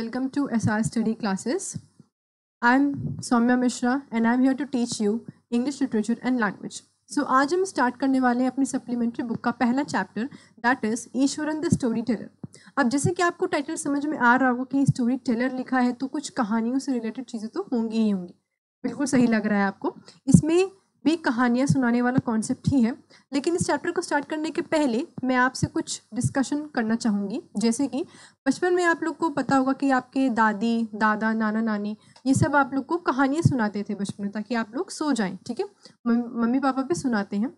welcome to SR Study Classes. I'm Soumya Mishra and I'm here to teach you English Literature and Language. So आज हम start करने वाले हैं अपनी supplementary book का पहला chapter, that is Eswaran the story teller. अब जैसे कि आपको टाइटल समझ में आ रहा होगा कि स्टोरी टेलर लिखा है तो कुछ कहानियों से रिलेटेड चीज़ें तो होंगी ही होंगी. बिल्कुल सही लग रहा है आपको. इसमें भी कहानियाँ सुनाने वाला कॉन्सेप्ट ही है. लेकिन इस चैप्टर को स्टार्ट करने के पहले मैं आपसे कुछ डिस्कशन करना चाहूँगी. जैसे कि बचपन में आप लोग को पता होगा कि आपके दादी दादा नाना नानी ये सब आप लोग को कहानियाँ सुनाते थे बचपन में, ताकि आप लोग सो जाएं. ठीक है, मम्मी पापा भी सुनाते हैं.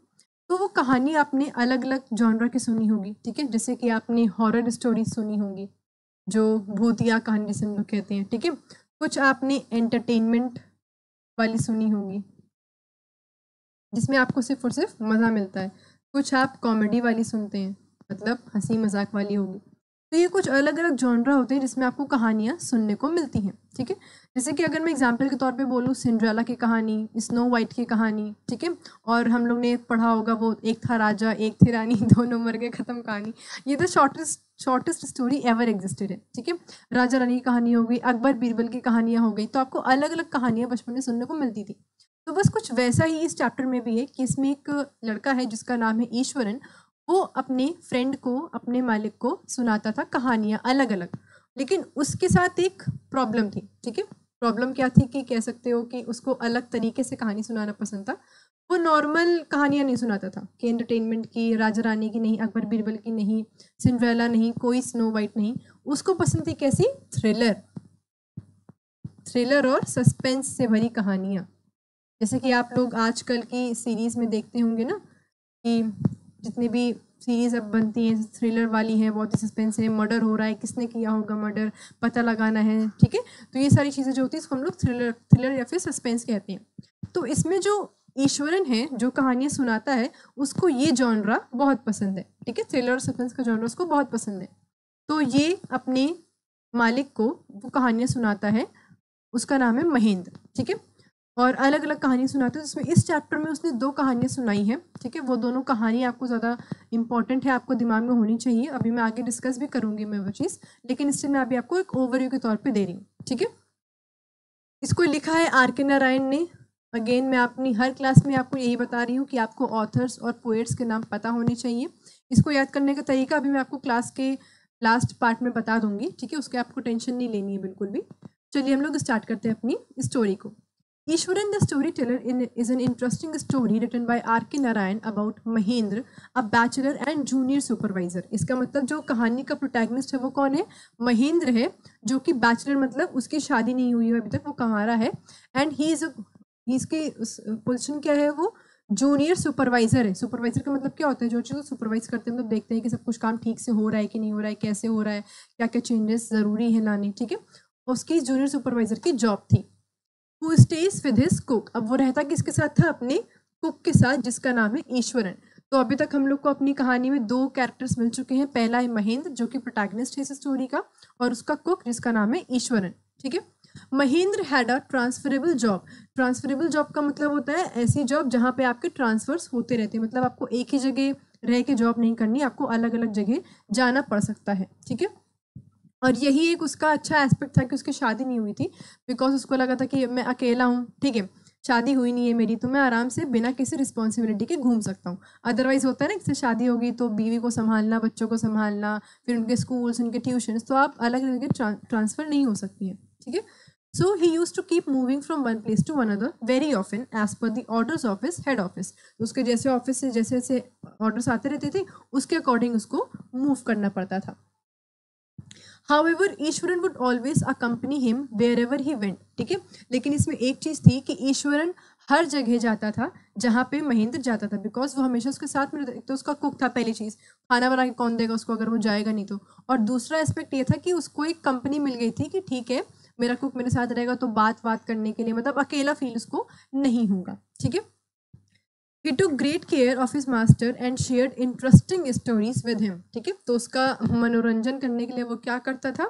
तो वो कहानी आपने अलग अलग जॉनर की सुनी होगी. ठीक है, जैसे कि आपने हॉरर स्टोरी सुनी होंगी, जो भूतिया कहानी जिसे हम लोग कहते हैं. ठीक है, कुछ आपने एंटरटेनमेंट वाली सुनी होगी जिसमें आपको सिर्फ और सिर्फ मज़ा मिलता है. कुछ आप कॉमेडी वाली सुनते हैं, मतलब हंसी मजाक वाली होगी. तो ये कुछ अलग अलग जॉनरा होते हैं जिसमें आपको कहानियाँ सुनने को मिलती हैं. ठीक है, जैसे कि अगर मैं एग्जांपल के तौर पे बोलूँ, सिंड्रेला की कहानी, स्नो वाइट की कहानी. ठीक है, और हम लोग ने पढ़ा होगा वो एक था राजा एक थी रानी दोनों मर गए ख़त्म कहानी. ये तो शॉर्टेस्ट स्टोरी एवर एग्जिस्टेड है. ठीक है, राजा रानी की कहानी हो गई, अकबर बीरबल की कहानियाँ हो गई. तो आपको अलग अलग कहानियाँ बचपन में सुनने को मिलती थी. तो बस कुछ वैसा ही इस चैप्टर में भी है कि इसमें एक लड़का है जिसका नाम है ईश्वरन. वो अपने फ्रेंड को, अपने मालिक को सुनाता था कहानियाँ अलग अलग. लेकिन उसके साथ एक प्रॉब्लम थी. ठीक है, प्रॉब्लम क्या थी कि कह सकते हो कि उसको अलग तरीके से कहानी सुनाना पसंद था. वो नॉर्मल कहानियाँ नहीं सुनाता था कि एंटरटेनमेंट की, राजा रानी की नहीं, अकबर बीरबल की नहीं, सिंड्रेला नहीं, कोई स्नो वाइट नहीं. उसको पसंद थी कैसी? थ्रिलर और सस्पेंस से भरी कहानियाँ. जैसे कि आप लोग आजकल की सीरीज़ में देखते होंगे ना कि जितनी भी सीरीज़ अब बनती हैं थ्रिलर वाली हैं, बहुत ही सस्पेंस है, मर्डर हो रहा है, किसने किया होगा मर्डर, पता लगाना है. ठीक है, तो ये सारी चीज़ें जो होती हैं इसको हम लोग थ्रिलर या फिर सस्पेंस कहते हैं. तो इसमें जो ईश्वरन है जो कहानियाँ सुनाता है उसको ये जॉनरा बहुत पसंद है. ठीक है, थ्रिलर और सस्पेंस का जॉनरा उसको बहुत पसंद है. तो ये अपने मालिक को वो कहानियाँ सुनाता है. उसका नाम है महेंद्र. ठीक है, और अलग अलग कहानी सुनाते हैं. जिसमें इस चैप्टर में उसने 2 कहानियाँ सुनाई हैं. ठीक है, वो दोनों कहानी आपको ज़्यादा इंपॉर्टेंट है, आपको दिमाग में होनी चाहिए. अभी मैं आगे डिस्कस भी करूँगी मैं वो चीज़, लेकिन इससे मैं अभी आपको एक ओवरव्यू के तौर पे दे रही हूँ. ठीक है, इसको लिखा है R.K. नारायण ने. अगेन मैं अपनी हर क्लास में आपको यही बता रही हूँ कि आपको ऑथर्स और पोएट्स के नाम पता होने चाहिए. इसको याद करने का तरीका अभी मैं आपको क्लास के लास्ट पार्ट में बता दूँगी. ठीक है, उसके आपको टेंशन नहीं लेनी है बिल्कुल भी. चलिए हम लोग स्टार्ट करते हैं अपनी स्टोरी को. Ishwaran the Storyteller is an interesting story written by R.K. Narayan about Mahendra, a bachelor and junior supervisor. इसका मतलब जो कहानी का प्रोटैगनिस्ट है वो कौन है? महेंद्र है, जो कि बैचलर मतलब उसकी शादी नहीं हुई है अभी तक, वो कंवारा है. एंड ही इसकी पोजीशन क्या है? वो जूनियर सुपरवाइजर है. सुपरवाइजर का मतलब क्या होता है? जो चीज़ सुपरवाइज करते हैं, मतलब देखते हैं कि सब कुछ काम ठीक से हो रहा है कि नहीं हो रहा है, कैसे हो रहा है, क्या क्या चेंजेस ज़रूरी है लाने. ठीक है, उसकी जूनियर सुपरवाइजर की जॉब थी. Who stays with his cook. अब वो रहता किसके साथ था? अपने कुक के साथ, जिसका नाम है ईश्वरन. तो अभी तक हम लोग को अपनी कहानी में 2 कैरेक्टर्स मिल चुके हैं. पहला है महेंद्र जो कि प्रोटैगनिस्ट है इस स्टोरी का, और उसका कुक जिसका नाम है ईश्वरन. ठीक है, Mahendra had a transferable job. Transferable job का मतलब होता है ऐसी जॉब जहाँ पे आपके ट्रांसफर्स होते रहते हैं. मतलब आपको एक ही जगह रह के जॉब नहीं करनी, आपको अलग अलग जगह जाना पड़ सकता है. ठीक है, और यही एक उसका अच्छा एस्पेक्ट था कि उसकी शादी नहीं हुई थी, बिकॉज उसको लगा था कि मैं अकेला हूँ. ठीक है, शादी हुई नहीं है मेरी, तो मैं आराम से बिना किसी रिस्पॉन्सिबिलिटी के घूम सकता हूँ. अदरवाइज होता है ना, किसी शादी होगी तो बीवी को संभालना, बच्चों को संभालना, फिर उनके स्कूल्स, उनके ट्यूशन्स, तो आप अलग अलग जगह ट्रांसफ़र नहीं हो सकती हैं. ठीक है, so he used to keep moving from one place to another very often as per the orders of his head office. उसके जैसे ऑफिस से जैसे जैसे ऑर्डर्स आते रहते थे उसके अकॉर्डिंग उसको मूव करना पड़ता था. However, Eswaran would always accompany him wherever he went. ठीक है, लेकिन इसमें एक चीज़ थी कि ईश्वरन हर जगह जाता था जहाँ पे महेंद्र जाता था, बिकॉज वो हमेशा उसके साथ में रहता. एक तो उसका कुक था, पहली चीज़, खाना बना के कौन देगा उसको अगर वो जाएगा नहीं तो. और दूसरा एस्पेक्ट ये था कि उसको एक कंपनी मिल गई थी कि ठीक है मेरा कुक मेरे साथ रहेगा तो बात करने के लिए, मतलब अकेला फील उसको नहीं होगा. ठीक है, He took great care of his master and shared interesting stories with him. ठीक है, तो उसका मनोरंजन करने के लिए वो क्या करता था?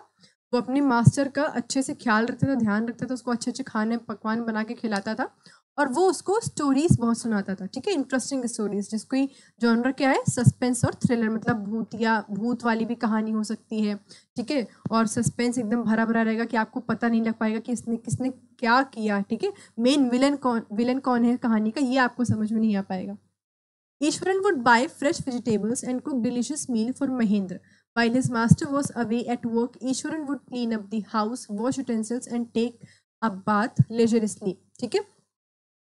वो अपने मास्टर का अच्छे से ख्याल रखता था, ध्यान रखता था, उसको अच्छे अच्छे खाने पकवान बना के खिलाता था, और वो उसको स्टोरीज बहुत सुनाता था, ठीक है, इंटरेस्टिंग स्टोरीज, जिसकी जॉनर क्या है, सस्पेंस और थ्रिलर, मतलब भूत या भूत वाली भी कहानी हो सकती है, ठीक है, और सस्पेंस एकदम भरा भरा रहेगा कि आपको पता नहीं लग पाएगा कि इसने किसने क्या किया, ठीक है, मेन विलन कौन है कहानी का, ये आपको समझ में नहीं आ पाएगा. Ishwaran would buy fresh vegetables and cook delicious meal for Mahendra. While his master was away at work, Ishwaran would clean up the house, wash utensils and take a bath leisurely. ठीक है,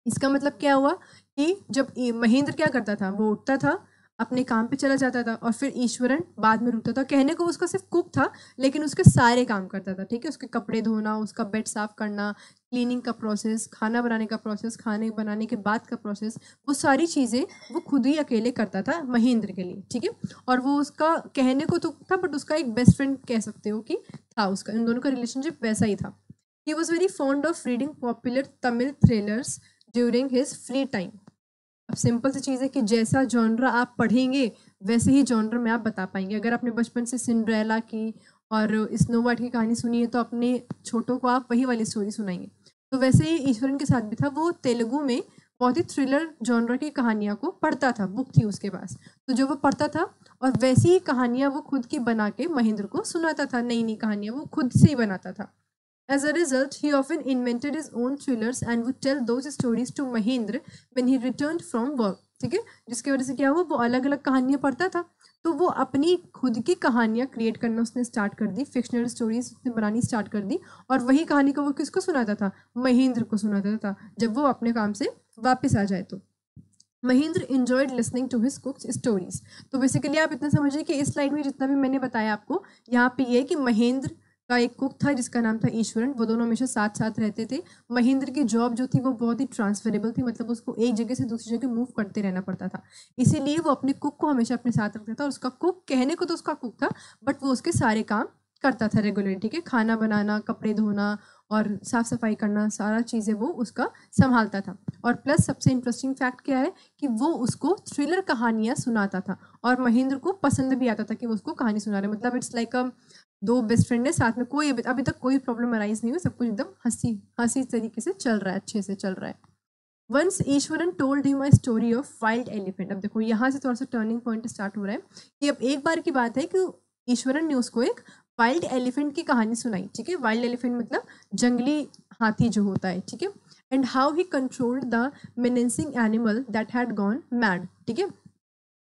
इसका मतलब क्या हुआ कि जब महेंद्र क्या करता था, वो उठता था, अपने काम पे चला जाता था, और फिर ईश्वरन बाद में रुकता था. कहने को उसका सिर्फ कुक था, लेकिन उसके सारे काम करता था, ठीक है, उसके कपड़े धोना, उसका बेड साफ करना, क्लीनिंग का प्रोसेस, खाना बनाने का प्रोसेस, खाने बनाने के बाद का प्रोसेस, वो सारी चीज़ें वो खुद ही अकेले करता था महेंद्र के लिए, ठीक है. और वो उसका कहने को तो था, बट उसका एक बेस्ट फ्रेंड कह सकते हो कि था, उसका इन दोनों का रिलेशनशिप वैसा ही था. He was very fond of reading popular Tamil thrillers during his free time. अब सिंपल सी चीज़ है कि जैसा जॉनरा आप पढ़ेंगे वैसे ही जॉनर में आप बता पाएंगे. अगर आपने बचपन से सिंड्रेला की और स्नो वाइट की कहानी सुनी है तो अपने छोटों को आप वही वाली स्टोरी सुनाएंगे. तो वैसे ही ईश्वरन के साथ भी था, वो तेलुगु में बहुत ही थ्रिलर जॉनर की कहानियाँ को पढ़ता था, बुक थी उसके पास, तो जो वो पढ़ता था और वैसी ही कहानियाँ वो खुद की बना के महेंद्र को सुनाता था. नई नई कहानियाँ वो खुद से ही बनाता था. As a result, he often invented his own thrillers and would tell those stories to Mahendra when he returned from work. ठीक है, जिसकी वजह से क्या हुआ, वो अलग अलग कहानियाँ पढ़ता था, तो वो अपनी खुद की कहानियाँ क्रिएट करना उसने स्टार्ट कर दी, फिक्शनल स्टोरीज उसने बनानी स्टार्ट कर दी, और वही कहानी को वो किसको सुनाता था, महेंद्र को सुनाता था, जब वो अपने काम से वापस आ जाए तो. Mahendra enjoyed listening to his cook's stories. तो बेसिकली आप इतना समझिए कि इस स्लाइड में जितना भी मैंने बताया आपको, यहाँ पे ये है कि महेंद्र का एक कुक था जिसका नाम था ईश्वरन, वो दोनों हमेशा साथ साथ रहते थे. महेंद्र की जॉब जो थी वो बहुत ही ट्रांसफरेबल थी, मतलब उसको एक जगह से दूसरी जगह मूव करते रहना पड़ता था, इसीलिए वो अपने कुक को हमेशा अपने साथ रखता था. और उसका कुक कहने को तो उसका कुक था, बट वो उसके सारे काम करता था रेगुलरली, ठीक है, खाना बनाना, कपड़े धोना और साफ़ सफाई करना, सारा चीज़ें वो उसका संभालता था. और प्लस सबसे इंटरेस्टिंग फैक्ट क्या है कि वो उसको थ्रिलर कहानियाँ सुनाता था, और महेंद्र को पसंद भी आता था कि वो उसको कहानी सुना रहे. मतलब इट्स लाइक दो बेस्ट फ्रेंड है साथ में, कोई अभी तक कोई प्रॉब्लम अराइज नहीं हुई, सब कुछ एकदम हंसी तरीके से चल रहा है, अच्छे से चल रहा है. Once Ishwaran told him a story of wild elephant. अब देखो यहाँ से थोड़ा सा टर्निंग पॉइंट स्टार्ट हो रहा है कि अब एक बार की बात है कि ईश्वरन ने उसको एक वाइल्ड एलिफेंट की कहानी सुनाई, ठीक है. वाइल्ड एलिफेंट मतलब जंगली हाथी जो होता है, ठीक है. And how he controlled the menacing animal that had gone mad, ठीक है.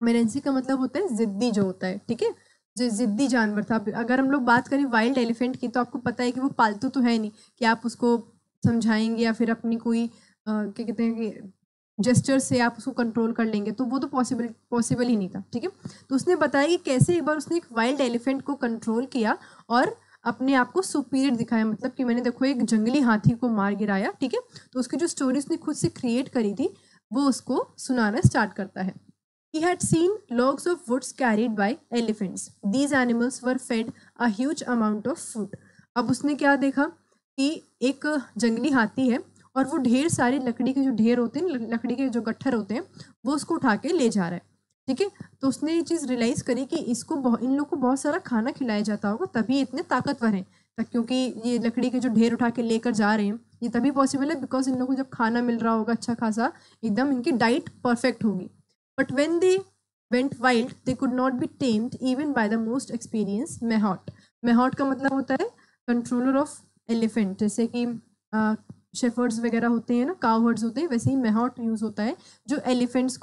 मेनेंसी का मतलब होता है जिद्दी जो होता है, ठीक है, जो जिद्दी जानवर था. अगर हम लोग बात करें वाइल्ड एलिफेंट की, तो आपको पता है कि वो पालतू तो है नहीं कि आप उसको समझाएंगे या फिर अपनी कोई क्या कहते हैं कि जेस्चर से आप उसको कंट्रोल कर लेंगे, तो वो तो पॉसिबल ही नहीं था, ठीक है. तो उसने बताया कि कैसे एक बार उसने एक वाइल्ड एलिफेंट को कंट्रोल किया और अपने आप को सुपीरियर दिखाया, मतलब कि मैंने देखो एक जंगली हाथी को मार गिराया, ठीक है. तो उसकी जो स्टोरी उसने खुद से क्रिएट करी थी वो उसको सुनाना स्टार्ट करता है. He had seen logs of woods carried by elephants. These animals were fed a huge amount of food. अब उसने क्या देखा कि एक जंगली हाथी है और वो ढेर सारे लकड़ी के जो ढेर होते हैं, लकड़ी के जो गट्ठर होते हैं, वो उसको उठा के ले जा रहा है, ठीक है. तो उसने ये चीज़ रियलाइज़ करी कि इन लोग को बहुत सारा खाना खिलाया जाता होगा, तभी इतने ताकतवर हैं. क्योंकि ये लकड़ी के जो ढेर उठा के लेकर जा रहे हैं, ये तभी पॉसिबल है बिकॉज इन लोगों को जब खाना मिल रहा होगा अच्छा खासा, एकदम इनकी डाइट परफेक्ट होगी. But when they went wild, they could not be tamed even by the most experienced Mahout. Mahout का मतलब होता है कंट्रोलर ऑफ एलिफेंट, जैसे कि शेफर्ड्स वगैरह होते हैं ना, काउ हर्ड्स होते हैं, वैसे ही मेहॉट यूज़ होता है जो एलिफेंट्स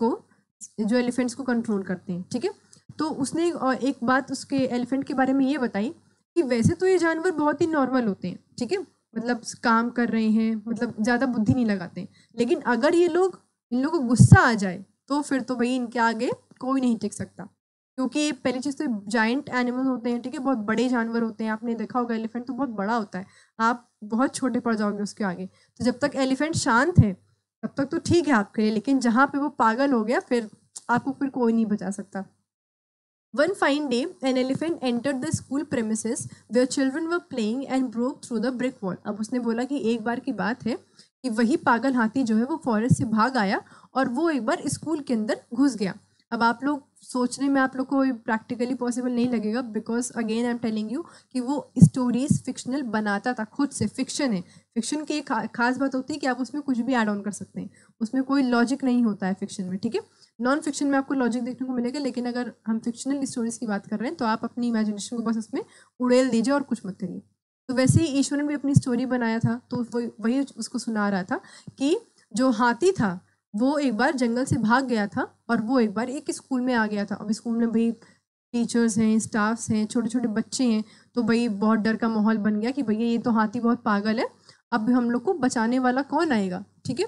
को कंट्रोल करते हैं, ठीक है. तो उसने एक बात उसके एलिफेंट के बारे में ये बताई कि वैसे तो ये जानवर बहुत ही नॉर्मल होते हैं, ठीक है, मतलब काम कर रहे हैं, मतलब ज़्यादा बुद्धि नहीं लगाते हैं, लेकिन अगर इन लोगों को गुस्सा आ जाए तो फिर तो भाई इनके आगे कोई नहीं टिक सकता, क्योंकि पहली चीज़ तो जाइंट एनिमल होते हैं, ठीक है, बहुत बड़े जानवर होते हैं. आपने देखा होगा एलिफेंट तो बहुत बड़ा होता है, आप बहुत छोटे पड़ जाओगे उसके आगे. तो जब तक एलिफेंट शांत है तब तक तो ठीक है आपके लिए, लेकिन जहाँ पे वो पागल हो गया फिर आपको फिर कोई नहीं बचा सकता. One fine day, an elephant entered the school premises where children were playing and broke through the brick wall. अब उसने बोला कि एक बार की बात है कि वही पागल हाथी जो है वो फॉरेस्ट से भाग आया और वो एक बार स्कूल के अंदर घुस गया. अब आप लोग सोचने में आप लोग को प्रैक्टिकली पॉसिबल नहीं लगेगा, because again I am telling you कि वो स्टोरीज फिक्शनल बनाता था खुद से। फिक्शन है, फिक्शन की एक खास बात होती है कि आप उसमें कुछ भी ऐड ऑन कर सकते हैं, उसमें कोई लॉजिक नहीं होता है फिक्शन में, ठीक है। नॉन फिक्शन में आपको लॉजिक देखने को मिलेगा, लेकिन अगर हम फिक्शनल स्टोरीज की बात कर रहे हैं तो आप अपनी इमेजिनेशन को बस उसमें उड़ेल दीजिए और कुछ मत करिए। तो वैसे ही ईश्वरन भी अपनी स्टोरी बनाया था, तो वही उसको सुना रहा था कि जो हाथी था वो एक बार जंगल से भाग गया था और वो एक बार एक स्कूल में आ गया था। अब स्कूल में भाई टीचर्स हैं, स्टाफ्स हैं, छोटे छोटे बच्चे हैं, तो भाई बहुत डर का माहौल बन गया कि भैया ये तो हाथी बहुत पागल है, अब हम लोग को बचाने वाला कौन आएगा, ठीक है।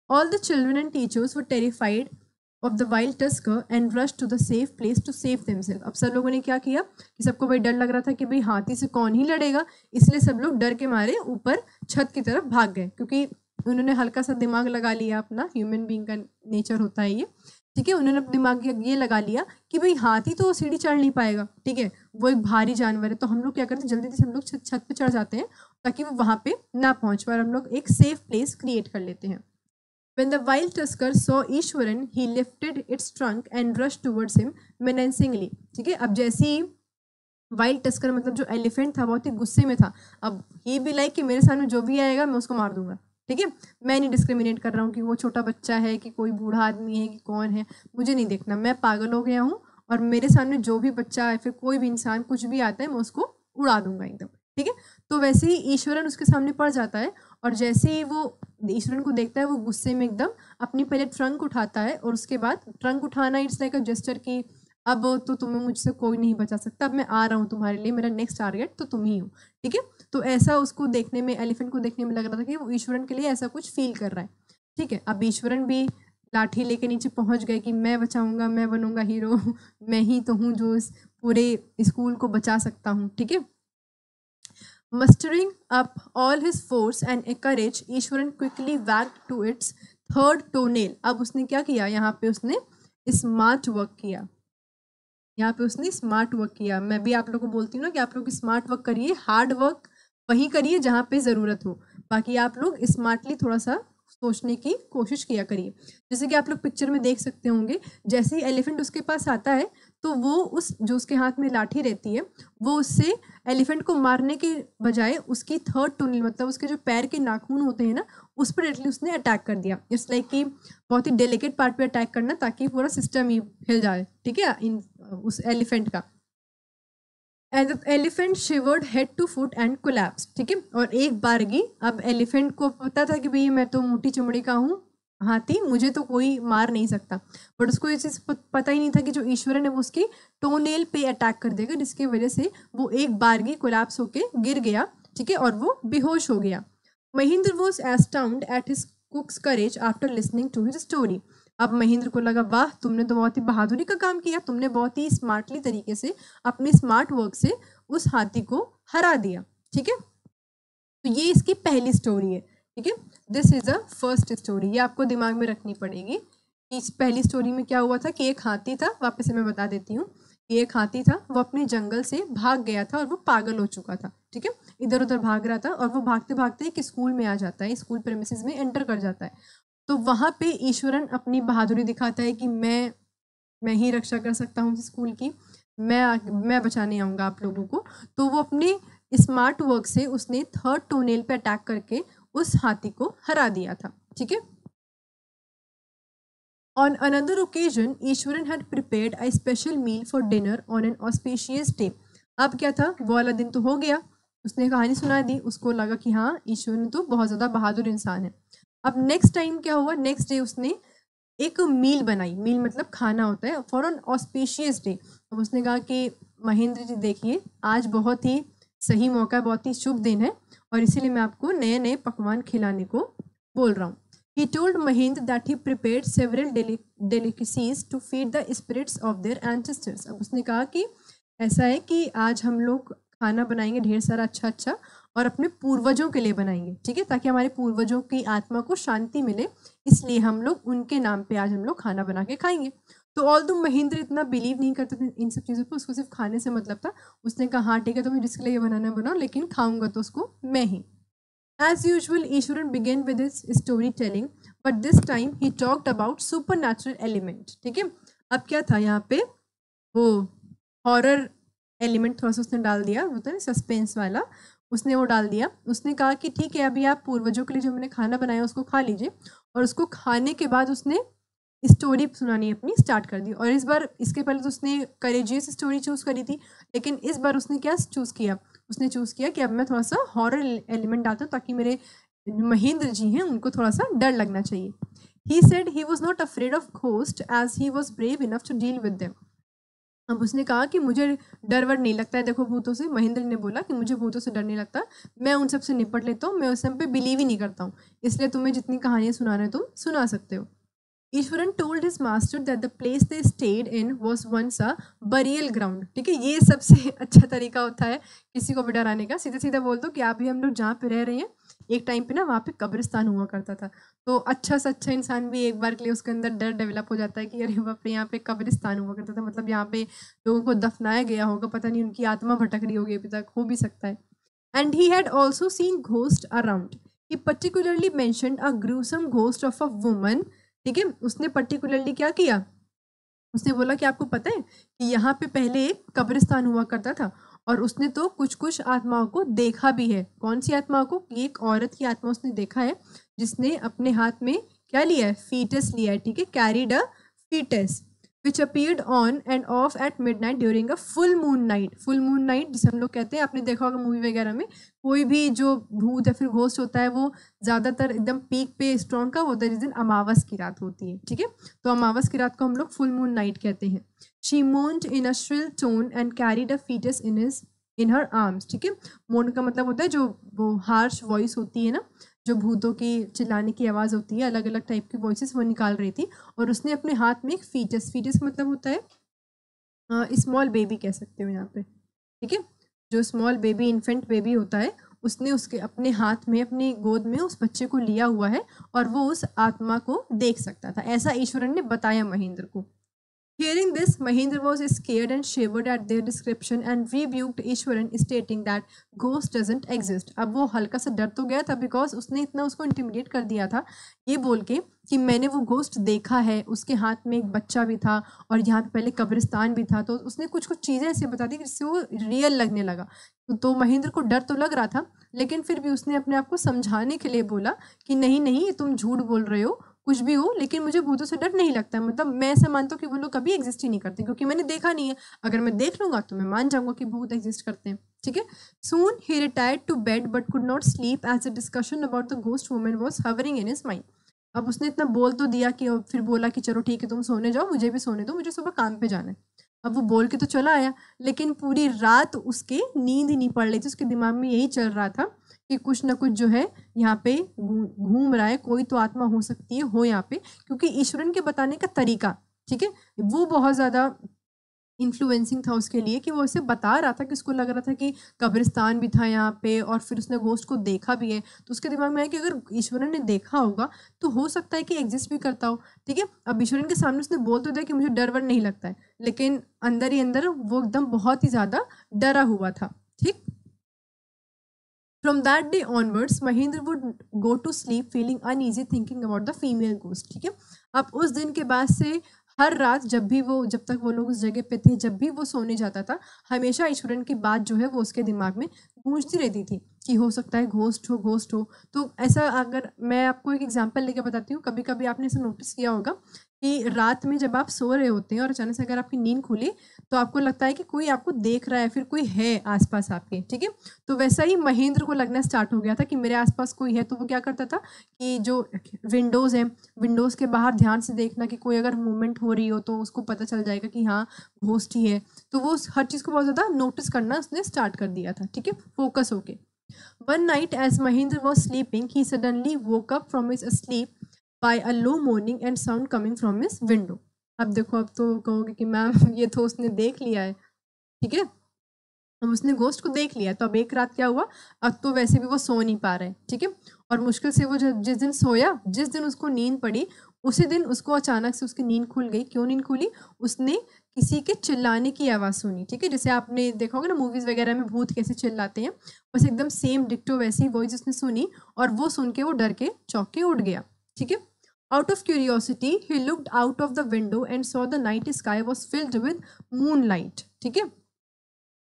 All the children and teachers were terrified of the wild tusker and rush to the safe place to save themselves. अब सब लोगों ने क्या किया कि सबको भाई डर लग रहा था कि भाई हाथी से कौन ही लड़ेगा, इसलिए सब लोग डर के मारे ऊपर छत की तरफ भाग गए, क्योंकि उन्होंने हल्का सा दिमाग लगा लिया अपना, ह्यूमन बीइंग का नेचर होता है ये, ठीक है। उन्होंने दिमाग ये लगा लिया कि भाई हाथी तो सीढ़ी चढ़ नहीं पाएगा, ठीक है, वो एक भारी जानवर है, तो हम लोग क्या करते हैं जल्दी से हम लोग छत पे चढ़ जाते हैं ताकि वो वहां पे ना पहुंच पाए, हम लोग एक सेफ प्लेस क्रिएट कर लेते हैं। When the wild tusker saw Eswaran, he lifted its trunk and rushed towards him menacingly, ठीक है। अब जैसे ही वाइल्ड टस्कर मतलब जो एलिफेंट था बहुत ही गुस्से में था, अब ही भी लाइक कि मेरे सामने जो भी आएगा मैं उसको मार दूंगा, ठीक है। मैं नहीं डिस्क्रिमिनेट कर रहा हूँ कि वो छोटा बच्चा है कि कोई बूढ़ा आदमी है कि कौन है, मुझे नहीं देखना, मैं पागल हो गया हूँ और मेरे सामने जो भी बच्चा है फिर कोई भी इंसान कुछ भी आता है मैं उसको उड़ा दूंगा एकदम, ठीक है। तो वैसे ही ईश्वरन उसके सामने पड़ जाता है और जैसे ही वो ईश्वरन को देखता है वो गुस्से में एकदम अपनी पहले ट्रंक उठाता है और उसके बाद ट्रंक उठाना इट्स लाइक अ जेस्चर की अब तो तुम्हें मुझसे कोई नहीं बचा सकता, अब मैं आ रहा हूँ तुम्हारे लिए, मेरा नेक्स्ट टारगेट तो तुम ही हो, ठीक है। तो ऐसा उसको देखने में, एलिफेंट को देखने में लग रहा था कि वो ईश्वरन के लिए ऐसा कुछ फील कर रहा है, ठीक है। अब ईश्वरन भी लाठी लेके नीचे पहुंच गए कि मैं बचाऊंगा, मैं बनूंगा हीरो, मैं ही तो हूँ जो इस पूरे स्कूल को बचा सकता हूँ, ठीक है। Mustering up all his force and courage, Eswaran quickly wagged to its third toenail। अब उसने क्या किया, यहाँ पे उसने स्मार्ट वर्क किया, यहाँ पे उसने स्मार्ट वर्क किया। मैं भी आप लोग को बोलती हूँ ना कि आप लोग स्मार्ट वर्क करिए, हार्ड वर्क वहीं करिए जहाँ पे ज़रूरत हो, बाकी आप लोग स्मार्टली थोड़ा सा सोचने की कोशिश किया करिए। जैसे कि आप लोग पिक्चर में देख सकते होंगे, जैसे ही एलिफेंट उसके पास आता है तो वो उस जो उसके हाथ में लाठी रहती है वो उससे एलिफेंट को मारने के बजाय उसकी थर्ड टोनल मतलब उसके जो पैर के नाखून होते हैं ना उस पर डायरेक्टली उसने अटैक कर दिया। इट्स लाइक कि बहुत ही डेलिकेट पार्ट पे अटैक करना ताकि पूरा सिस्टम ही हिल जाए, ठीक है, इन उस एलिफेंट का। And the elephant shivered head to foot and collapse, ठीक है। और एक बारगी अब एलिफेंट को पता था कि भाई मैं तो मोटी चमड़ी का हूँ हाथी, मुझे तो कोई मार नहीं सकता, बट उसको ये चीज़ पता ही नहीं था कि जो ईश्वरन है वो उसकी टोनेल पे अटैक कर देगा, जिसकी वजह से वो एक बारगी कोलैप्स होके गिर गया, ठीक है, और वो बेहोश हो गया। Mahendra was astound at his cook's courage after listening to his story. अब महेंद्र को लगा वाह तुमने तो बहुत ही बहादुरी का काम किया, तुमने बहुत ही स्मार्टली तरीके से अपने स्मार्ट वर्क से उस हाथी को हरा दिया, ठीक है। तो ये इसकी पहली स्टोरी है, ठीक है। This is a first story, ये आपको दिमाग में रखनी पड़ेगी कि इस पहली स्टोरी में क्या हुआ था कि एक हाथी था, वापस से मैं बता देती हूँ कि एक हाथी था, वो अपने जंगल से भाग गया था और वो पागल हो चुका था, ठीक है, इधर उधर भाग रहा था और वो भागते भागते एक स्कूल में आ जाता है, स्कूल प्रेमिसेस में एंटर कर जाता है। तो वहाँ पे ईश्वरन अपनी बहादुरी दिखाता है कि मैं ही रक्षा कर सकता हूँ स्कूल की, मैं बचाने आऊँगा आप लोगों को। तो वो अपने स्मार्ट वर्क से उसने थर्ड टोनेल पे अटैक करके उस हाथी को हरा दिया था, ठीक है। On another occasion, Eswaran had prepared a special meal for dinner on an auspicious day। अब क्या था, वो वाला दिन तो हो गया, उसने कहानी सुना दी, उसको लगा कि हाँ ईश्वरन तो बहुत ज़्यादा बहादुर इंसान है। अब नेक्स्ट टाइम क्या हुआ, नेक्स्ट डे उसने एक मील बनाई, मील मतलब खाना होता है, फॉर एन ऑस्पिशियस डे। अब उसने कहा कि महेंद्र जी देखिए आज बहुत ही सही मौका, बहुत ही शुभ दिन है और इसीलिए मैं आपको नए नए पकवान खिलाने को बोल रहा हूँ। He told Mahendra that he prepared several delicacies to feed the spirits of their ancestors। अब उसने कहा कि ऐसा है कि आज हम लोग खाना बनाएंगे ढेर सारा अच्छा अच्छा और अपने पूर्वजों के लिए बनाएंगे, ठीक है, ताकि हमारे पूर्वजों की आत्मा को शांति मिले, इसलिए हम लोग उनके नाम पे आज हम लोग खाना बना के खाएंगे। तो ऑल्दो महेंद्र इतना बिलीव नहीं करते थे इन सब चीज़ों पर, उसको सिर्फ खाने से मतलब था। उसने कहा हाँ ठीक है तुम्हें जिसके लिए ये बनाना बनाओ, लेकिन खाऊंगा तो उसको मैं ही। As usual, Eswaran began with his storytelling, but this time he talked about supernatural element, ठीक है। अब क्या था यहाँ पे, वो हॉरर एलिमेंट थोड़ा सा उसने डाल दिया, होता है ना सस्पेंस वाला, उसने वो डाल दिया। उसने कहा कि ठीक है अभी आप पूर्वजों के लिए जो मैंने खाना बनाया उसको खा लीजिए, और उसको खाने के बाद उसने स्टोरी सुनानी अपनी स्टार्ट कर दी। और इस बार, इसके पहले तो उसने करेजियस स्टोरी चूज़ करी थी, लेकिन इस बार उसने क्या चूज़ किया, उसने चूज़ किया कि अब मैं थोड़ा सा हॉरर एलिमेंट डालता हूँ ताकि मेरे महेंद्र जी हैं उनको थोड़ा सा डर लगना चाहिए। He said he was not afraid of ghosts as he was brave enough to deal with them. अब उसने कहा कि मुझे डर वर नहीं लगता है, देखो भूतों से, महेंद्र ने बोला कि मुझे भूतों से डर नहीं लगता, मैं उन सब से निपट लेता हूँ, मैं उस सब पे बिलीव ही नहीं करता हूँ, इसलिए तुम्हें जितनी कहानियाँ सुना रहे हो तुम सुना सकते हो। Ishwaran told his master that the place they stayed in was once a burial ground. ठीक है, ये सबसे अच्छा तरीका होता है किसी को भी डराने का, सीधा सीधा बोल दो कि आप भी हम लोग जहाँ पे रह रहे हैं एक टाइम पे ना वहाँ पे कब्रिस्तान हुआ करता था। तो अच्छा से अच्छा इंसान भी एक बार के लिए उसके अंदर डर डेवलप हो जाता है कि अरे बाप रे यहाँ पे कब्रिस्तान हुआ करता था, मतलब यहाँ पे लोगों को दफनाया गया होगा, पता नहीं उनकी आत्मा भटक रही होगी अभी तक, हो भी सकता है। And he had also seen ghost around. He particularly mentioned a gruesome ghost of a woman. ठीक है, उसने पर्टिकुलरली क्या किया, उसने बोला कि आपको पता है कि यहाँ पे पहले एक कब्रिस्तान हुआ करता था, और उसने तो कुछ कुछ आत्माओं को देखा भी है। कौन सी आत्माओं को? एक औरत की आत्मा उसने देखा है जिसने अपने हाथ में क्या लिया है, फीटस लिया है। ठीक है, carried a foetus which appeared on and off at midnight during a full moon night. Full moon night जिसे हम लोग कहते हैं, आपने देखा होगा मूवी वगैरह में, कोई भी जो भूत या फिर घोस्ट होता है वो ज़्यादातर एकदम पीक पे स्ट्रॉन्ग का होता है जिस दिन अमावस की रात होती है। ठीक है, तो अमावस की रात को हम लोग फुल मून नाइट कहते हैं। She moaned in a shrill tone and carried a foetus in her arms. ठीक है, मोन का मतलब होता है जो वो हार्श वॉइस होती है ना, जो भूतों की चिल्लाने की आवाज़ होती है, अलग अलग टाइप की वॉइसेस वो निकाल रही थी, और उसने अपने हाथ में एक फीटस, फीटस मतलब होता है स्मॉल बेबी कह सकते हो यहाँ पे। ठीक है, जो स्मॉल बेबी, इन्फेंट बेबी होता है, उसने उसके अपने हाथ में, अपनी गोद में उस बच्चे को लिया हुआ है, और वो उस आत्मा को देख सकता था, ऐसा ईश्वरन ने बताया महेंद्र को। Hearing this, Mahendra was scared and shivered at their description and rebuked Ishwaran, stating that ghost doesn't exist. अब वो हल्का सा डर तो गया था, बिकॉज उसने इतना उसको इंटिमिडेट कर दिया था ये बोल के कि मैंने वो घोस्ट देखा है, उसके हाथ में एक बच्चा भी था और यहाँ पे पहले कब्रिस्तान भी था। तो उसने कुछ कुछ चीज़ें ऐसे बता दी जिससे वो रियल लगने लगा। तो महेंद्र को डर तो लग रहा था, लेकिन फिर भी उसने अपने आप को समझाने के लिए बोला कि नहीं नहीं, तुम झूठ बोल रहे हो, कुछ भी हो, लेकिन मुझे भूतों से डर नहीं लगता है। मतलब मैं ऐसा मानता हूँ कि वो लोग कभी एग्जिस्ट ही नहीं करते, क्योंकि मैंने देखा नहीं है। अगर मैं देख लूंगा तो मैं मान जाऊंगा कि भूत एग्जिस्ट करते हैं। ठीक है, soon he retired to bed but could not sleep as a discussion about the ghost woman was hovering in his mind. अब उसने इतना बोल तो दिया कि फिर बोला कि चलो ठीक है तुम सोने जाओ, मुझे भी सोने दो, मुझे सुबह काम पे जाना है। अब वो बोल के तो चला आया, लेकिन पूरी रात उसके नींद ही नहीं पड़ रही थी, उसके दिमाग में यही चल रहा था कि कुछ ना कुछ जो है यहाँ पे घूम रहा है, कोई तो आत्मा हो सकती है हो यहाँ पे, क्योंकि ईश्वरन के बताने का तरीका, ठीक है, वो बहुत ज़्यादा इन्फ्लुएंसिंग था उसके लिए, कि वो इसे बता रहा था कि उसको लग रहा था कि कब्रिस्तान भी था यहाँ पे, और फिर उसने घोस्ट को देखा भी है। तो उसके दिमाग में आया कि अगर ईश्वरन ने देखा होगा तो हो सकता है कि एग्जिस्ट भी करता हो। ठीक है, अब ईश्वरन के सामने उसने बोल तो दिया कि मुझे डर वर नहीं लगता है, लेकिन अंदर ही अंदर वो एकदम बहुत ही ज़्यादा डरा हुआ था। ठीक, From that day onwards, Mahendra would go to sleep feeling uneasy thinking about the female ghost. ठीक है, अब उस दिन के बाद से हर रात जब तक वो लोग उस जगह पे थे, जब भी वो सोने जाता था, हमेशा ईश्वरन की बात जो है वो उसके दिमाग में गूंजती रहती थी कि हो सकता है घोस्ट हो, घोस्ट हो। तो ऐसा, अगर मैं आपको एक एग्जांपल लेके बताती हूँ, कभी कभी आपने ऐसा नोटिस किया होगा कि रात में जब आप सो रहे होते हैं और अचानक से अगर आपकी नींद खुली तो आपको लगता है कि कोई आपको देख रहा है, फिर कोई है आसपास आपके। ठीक है, तो वैसा ही महेंद्र को लगना स्टार्ट हो गया था कि मेरे आसपास कोई है। तो वो क्या करता था कि जो विंडोज़ हैं, विंडोज़ के बाहर ध्यान से देखना कि कोई अगर मूवमेंट हो रही हो तो उसको पता चल जाएगा कि हाँ घोस्ट ही है। तो वो हर चीज़ को बहुत ज़्यादा नोटिस करना उसने स्टार्ट कर दिया था। ठीक है, फोकस होके। One night as Mahendra was sleeping he suddenly woke up from his sleep by a low moaning and sound coming from his window. अब देखो, अब तो कहोगे कि मैम ये तो उसने देख लिया है। ठीक है, अब उसने घोस्ट को देख लिया, तो अब एक रात क्या हुआ, अब तो वैसे भी वो सो नहीं पा रहा है। ठीक है, और मुश्किल से वो जिस दिन सोया, जिस दिन उसको नींद पड़ी, उसी दिन उसको अचानक से उसकी नींद खुल गई। क्यों नींद खुली? उसने किसी के चिल्लाने की आवाज़ सुनी। ठीक है, जैसे आपने देखा होगा ना मूवीज़ वगैरह में भूत कैसे चिल्लाते हैं, बस एकदम सेम डिक्टो वैसी वॉइस उसने सुनी, और वो सुन के वो डर के चौंक के उठ गया। ठीक है, Out of curiosity, he looked out of the window and saw the night sky was filled with moonlight. ठीक है,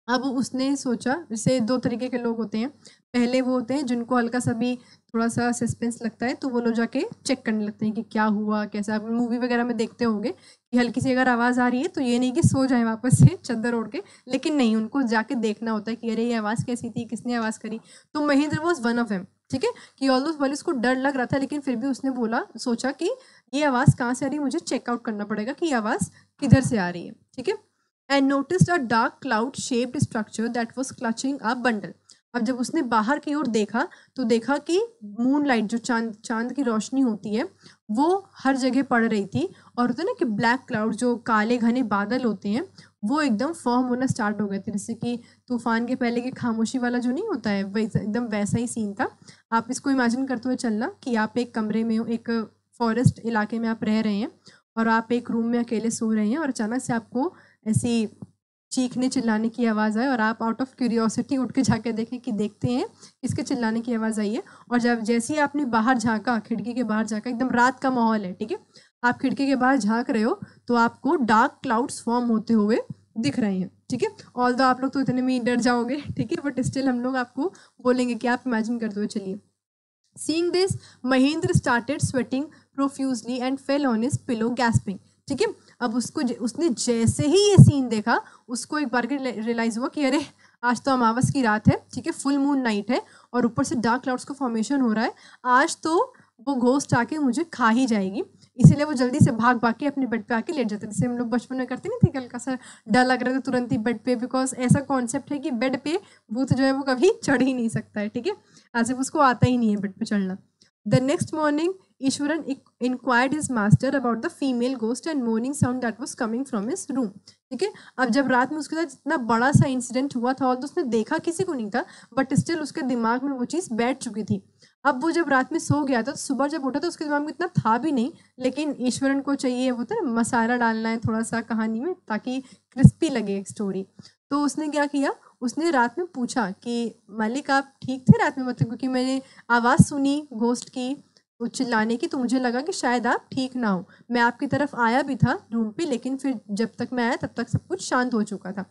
अब उसने सोचा, जैसे दो तरीके के लोग होते हैं, पहले वो होते हैं जिनको हल्का सा भी थोड़ा सा सस्पेंस लगता है तो वो लोग जाके चेक करने लगते हैं कि क्या हुआ कैसा। आप मूवी वगैरह में देखते होंगे कि हल्की सी अगर आवाज़ आ रही है तो ये नहीं कि सो जाए वापस से चादर ओढ़ के, लेकिन नहीं, उनको जाके देखना होता है कि अरे ये आवाज़ कैसी थी, किसने आवाज़ करी। तो Mahendra was one of him. ठीक है, कि ऑल वाले उसको डर लग रहा था लेकिन फिर भी उसने सोचा कि ये आवाज़ कहाँ से आ रही है, मुझे चेकआउट करना पड़ेगा कि ये आवाज़ किधर से आ रही है। ठीक है, and noticed a dark cloud shaped structure that was clutching a bundle. अब जब उसने बाहर की ओर देखा तो देखा कि मूनलाइट, जो चांद की रोशनी होती है, वो हर जगह पड़ रही थी। और होता है ना कि ब्लैक क्लाउड, जो काले घने बादल होते हैं, वो एकदम फॉर्म होना स्टार्ट हो गए थे, जैसे कि तूफान के पहले की खामोशी वाला जो नहीं होता है, वैसा एकदम वैसा ही सीन था। आप इसको इमेजिन करते हुए चलना कि आप एक कमरे में हो, एक फॉरेस्ट इलाके में आप रह रहे हैं और आप एक रूम में अकेले सो रहे हैं और अचानक से आपको ऐसी चीखने चिल्लाने की आवाज़ आए और आप आउट ऑफ क्यूरियोसिटी उठ के जाके देखें कि देखते हैं किसके चिल्लाने की आवाज़ आई है। और जब जैसे ही आपने बाहर झांका, खिड़की के बाहर झांका, एकदम रात का माहौल है, ठीक है, आप खिड़की के बाहर झांक रहे हो तो आपको डार्क क्लाउड्स फॉर्म होते हुए दिख रहे हैं। ठीक है, ऑल दो आप लोग तो इतने में डर जाओगे, ठीक है, बट स्टिल हम लोग आपको बोलेंगे कि आप इमेजिन करते हुए चलिए। Seeing this, Mahendra started sweating profusely and fell on his pillow, gasping. ठीक है, अब उसने जैसे ही ये सीन देखा, उसको एक बार के रियलाइज हुआ कि अरे आज तो अमावस की रात है, ठीक है, फुल मून नाइट है और ऊपर से डार्क क्लाउड्स का फॉर्मेशन हो रहा है, आज तो वो घोस्ट आके मुझे खा ही जाएगी। इसीलिए वो जल्दी से भाग के अपने बेड पे आके लेट जाते, जैसे हम लोग बचपन में करते नहीं थे, हल्का सा डर लग रहा था तुरंत ही बेड पे, बिकॉज ऐसा कॉन्सेप्ट है कि बेड पे भूत जो है वो कभी चढ़ ही नहीं सकता है। ठीक है, आज उसको आता ही नहीं है बेड पे चढ़ना। The next morning Eswaran inquired his master about the female ghost and moaning sound that was coming from his room. ठीक है, अब जब रात में उसके साथ इतना बड़ा सा इंसिडेंट हुआ था और तो उसने देखा किसी को नहीं था, बट स्टिल उसके दिमाग में वो चीज़ बैठ चुकी थी। अब वो जब रात में सो गया था तो सुबह जब उठा तो उसके दिमाग में इतना था भी नहीं, लेकिन ईश्वरन को चाहिए होता है मसाला डालना है थोड़ा सा कहानी में ताकि क्रिस्पी लगे स्टोरी। तो उसने क्या किया, उसने रात में पूछा कि मालिक आप ठीक थे रात में, मतलब क्योंकि मैंने आवाज़ सुनी घोस्ट की चिल्लाने की तो मुझे लगा कि शायद आप ठीक ना हो। मैं आपकी तरफ आया भी था रूम पे, लेकिन फिर जब तक मैं आया तब तक सब कुछ शांत हो चुका था।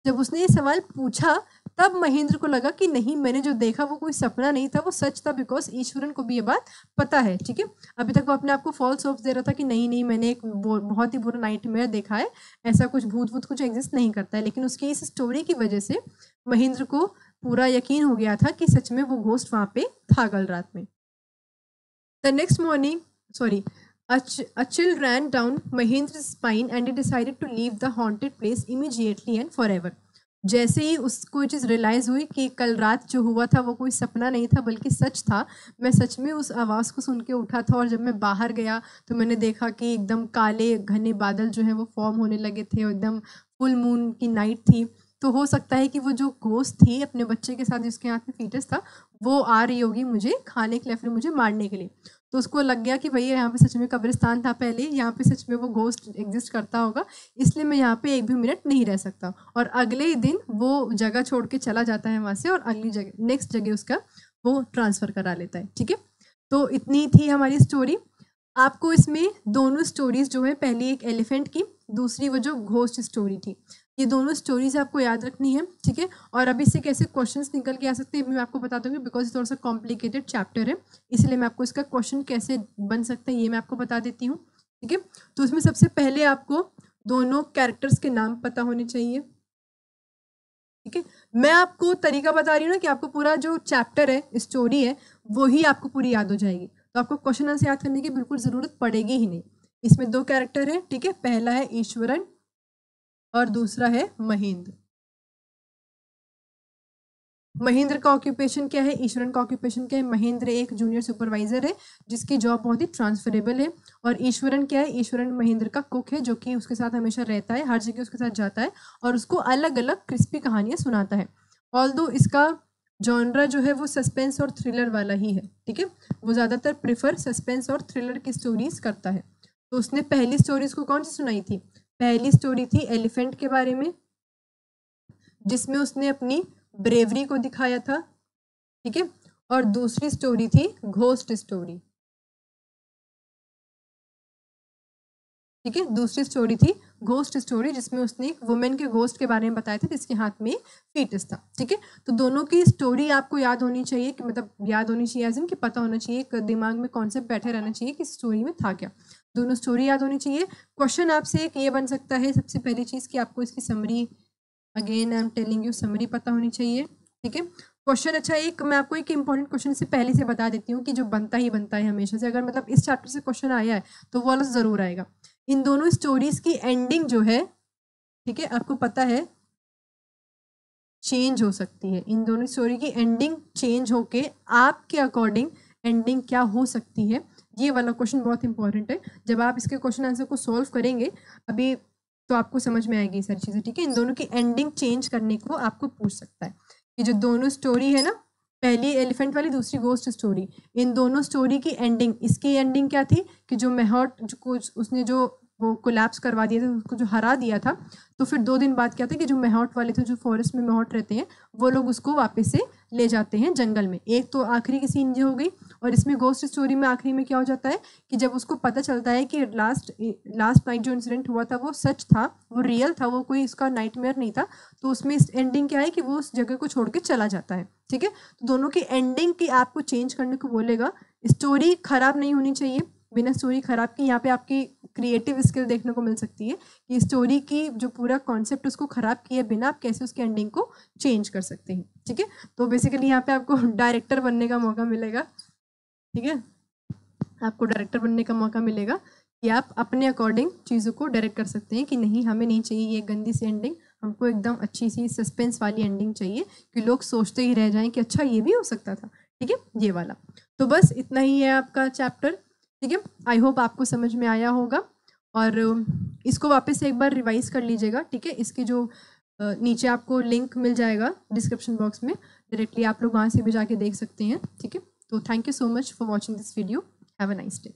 जब उसने ये सवाल पूछा तब महेंद्र को लगा कि नहीं, मैंने जो देखा वो कोई सपना नहीं था, वो सच था, बिकॉज ईश्वरन को भी ये बात पता है। ठीक है, अभी तक वो अपने आप को फॉल्स होप्स दे रहा था कि नहीं नहीं, मैंने एक बहुत ही बुरा नाइटमेयर देखा है, ऐसा कुछ भूत भूत कुछ एग्जिस्ट नहीं करता है। लेकिन उसकी इस स्टोरी की वजह से महेंद्र को पूरा यकीन हो गया था कि सच में वो घोस्ट वहाँ पे था कल रात में। The next morning, a chill ran down Mahendra's spine and he decided to leave the haunted place immediately and forever. जैसे ही उसको चीज़ रियलाइज़ हुई कि कल रात जो हुआ था वो कोई सपना नहीं था बल्कि सच था, मैं सच में उस आवाज़ को सुन के उठा था और जब मैं बाहर गया तो मैंने देखा कि एकदम काले घने बादल जो हैं वो फॉर्म होने लगे थे और एकदम फुल मून की नाइट थी। तो हो सकता है कि वो जो घोस्ट थी अपने बच्चे के साथ जिसके हाथ में फीटस था, वो आ रही होगी मुझे खाने के लिए, फिर मुझे मारने के लिए। तो उसको लग गया कि भैया यहाँ पे सच में कब्रिस्तान था पहले, यहाँ पे सच में वो घोस्ट एग्जिस्ट करता होगा, इसलिए मैं यहाँ पे एक भी मिनट नहीं रह सकता। और अगले ही दिन वो जगह छोड़ के चला जाता है वहाँ से और अगली जगह नेक्स्ट जगह उसका वो ट्रांसफ़र करा लेता है। ठीक है, तो इतनी थी हमारी स्टोरी। आपको इसमें दोनों स्टोरीज जो है, पहली एक एलिफेंट की, दूसरी वो जो घोस्ट स्टोरी थी, ये दोनों स्टोरीज आपको याद रखनी है। ठीक है, और अभी से कैसे क्वेश्चंस निकल के आ सकते हैं मैं आपको बता दूंगी, बिकॉज थोड़ा सा कॉम्प्लिकेटेड चैप्टर है, इसलिए मैं आपको इसका क्वेश्चन कैसे बन सकते हैं ये मैं आपको बता देती हूँ। ठीक है, तो इसमें सबसे पहले आपको दोनों कैरेक्टर्स के नाम पता होने चाहिए। ठीक है, मैं आपको तरीका बता रही हूँ ना कि आपको पूरा जो चैप्टर है, स्टोरी है, वो ही आपको पूरी याद हो जाएगी, तो आपको क्वेश्चन आंसर याद करने की बिल्कुल ज़रूरत पड़ेगी ही नहीं। इसमें दो कैरेक्टर हैं, ठीक है, पहला है ईश्वरन और दूसरा है महेंद्र। महेंद्र का ऑक्यूपेशन क्या है, ईश्वरन का ऑक्यूपेशन क्या है? महेंद्र एक जूनियर सुपरवाइजर है जिसकी जॉब बहुत ही ट्रांसफरेबल है। और ईश्वरन क्या है? ईश्वरन महेंद्र का कुक है जो कि उसके साथ हमेशा रहता है, हर जगह उसके साथ जाता है और उसको अलग अलग क्रिस्पी कहानियाँ सुनाता है। ऑल्दो इसका जॉनरा जो है वो सस्पेंस और थ्रिलर वाला ही है। ठीक है, वो ज़्यादातर प्रेफर सस्पेंस और थ्रिलर की स्टोरीज करता है। तो उसने पहली स्टोरी उसको कौन सी सुनाई थी? पहली स्टोरी थी एलिफेंट के बारे में, जिसमें उसने अपनी ब्रेवरी को दिखाया था। ठीक है, और दूसरी स्टोरी थी घोस्ट स्टोरी। ठीक है। दूसरी स्टोरी थी घोस्ट स्टोरी, जिसमें उसने एक वुमेन के घोस्ट के बारे में बताया था जिसके हाथ में फीटस था। ठीक है, तो दोनों की स्टोरी आपको याद होनी चाहिए, कि मतलब याद होनी चाहिए एज इन कि पता होना चाहिए, एक दिमाग में कॉन्सेप्ट बैठे रहना चाहिए कि स्टोरी में था क्या। दोनों स्टोरी याद होनी चाहिए। क्वेश्चन आपसे एक ये बन सकता है, सबसे पहली चीज़ कि आपको इसकी summary, again I am telling you, summary पता होनी चाहिए। ठीक है, क्वेश्चन, अच्छा एक मैं आपको एक इंपॉर्टेंट क्वेश्चन से पहले से बता देती हूँ कि जो बनता ही बनता है हमेशा से, अगर मतलब इस चैप्टर से क्वेश्चन आया है तो वो वाला ज़रूर आएगा। इन दोनों स्टोरीज की एंडिंग जो है, ठीक है, आपको पता है चेंज हो सकती है। इन दोनों स्टोरी की एंडिंग चेंज होके आपके अकॉर्डिंग एंडिंग क्या हो सकती है, ये वाला क्वेश्चन बहुत इंपॉर्टेंट है। जब आप इसके क्वेश्चन आंसर को सोल्व करेंगे अभी तो आपको समझ में आएगी सारी चीज़ें। ठीक है, इन दोनों की एंडिंग चेंज करने को आपको पूछ सकता है। ये जो दोनों स्टोरी है ना, पहली एलिफेंट वाली, दूसरी घोस्ट स्टोरी, इन दोनों स्टोरी की एंडिंग, इसकी एंडिंग क्या थी कि जो मेहॉट जो कुछ उसने जो वो कोलैप्स करवा दिया था, उसको जो हरा दिया था, तो फिर 2 दिन बाद क्या था कि जो मेहॉट वाले थे, जो फॉरेस्ट में मेहॉट रहते हैं, वो लोग उसको वापस से ले जाते हैं जंगल में। एक तो आखिरी की सीन ये हो गई। और इसमें घोस्ट स्टोरी में आखिरी में क्या हो जाता है कि जब उसको पता चलता है कि लास्ट नाइट जो इंसिडेंट हुआ था वो सच था, वो रियल था, वो कोई इसका नाइटमेयर नहीं था, तो उसमें एंडिंग क्या है कि वो उस जगह को छोड़ के चला जाता है। ठीक है, तो दोनों की एंडिंग की आपको चेंज करने को बोलेगा। स्टोरी खराब नहीं होनी चाहिए, बिना स्टोरी खराब की यहाँ पे आपकी क्रिएटिव स्किल देखने को मिल सकती है कि स्टोरी की जो पूरा कॉन्सेप्ट उसको खराब किए बिना आप कैसे उसकी एंडिंग को चेंज कर सकते हैं। ठीक है, तो बेसिकली यहाँ पे आपको डायरेक्टर बनने का मौका मिलेगा। ठीक है, आपको डायरेक्टर बनने का मौका मिलेगा कि आप अपने अकॉर्डिंग चीज़ों को डायरेक्ट कर सकते हैं कि नहीं, हमें नहीं चाहिए ये गंदी सी एंडिंग, हमको एकदम अच्छी सी सस्पेंस वाली एंडिंग चाहिए कि लोग सोचते ही रह जाएं कि अच्छा ये भी हो सकता था। ठीक है, ये वाला। तो बस इतना ही है आपका चैप्टर। ठीक है, आई होप आपको समझ में आया होगा, और इसको वापस से एक बार रिवाइज कर लीजिएगा। ठीक है, इसके जो नीचे आपको लिंक मिल जाएगा डिस्क्रिप्शन बॉक्स में, डायरेक्टली आप लोग वहाँ से भी जाके देख सकते हैं। ठीक है, तो thank you so much for watching this video. Have a nice day.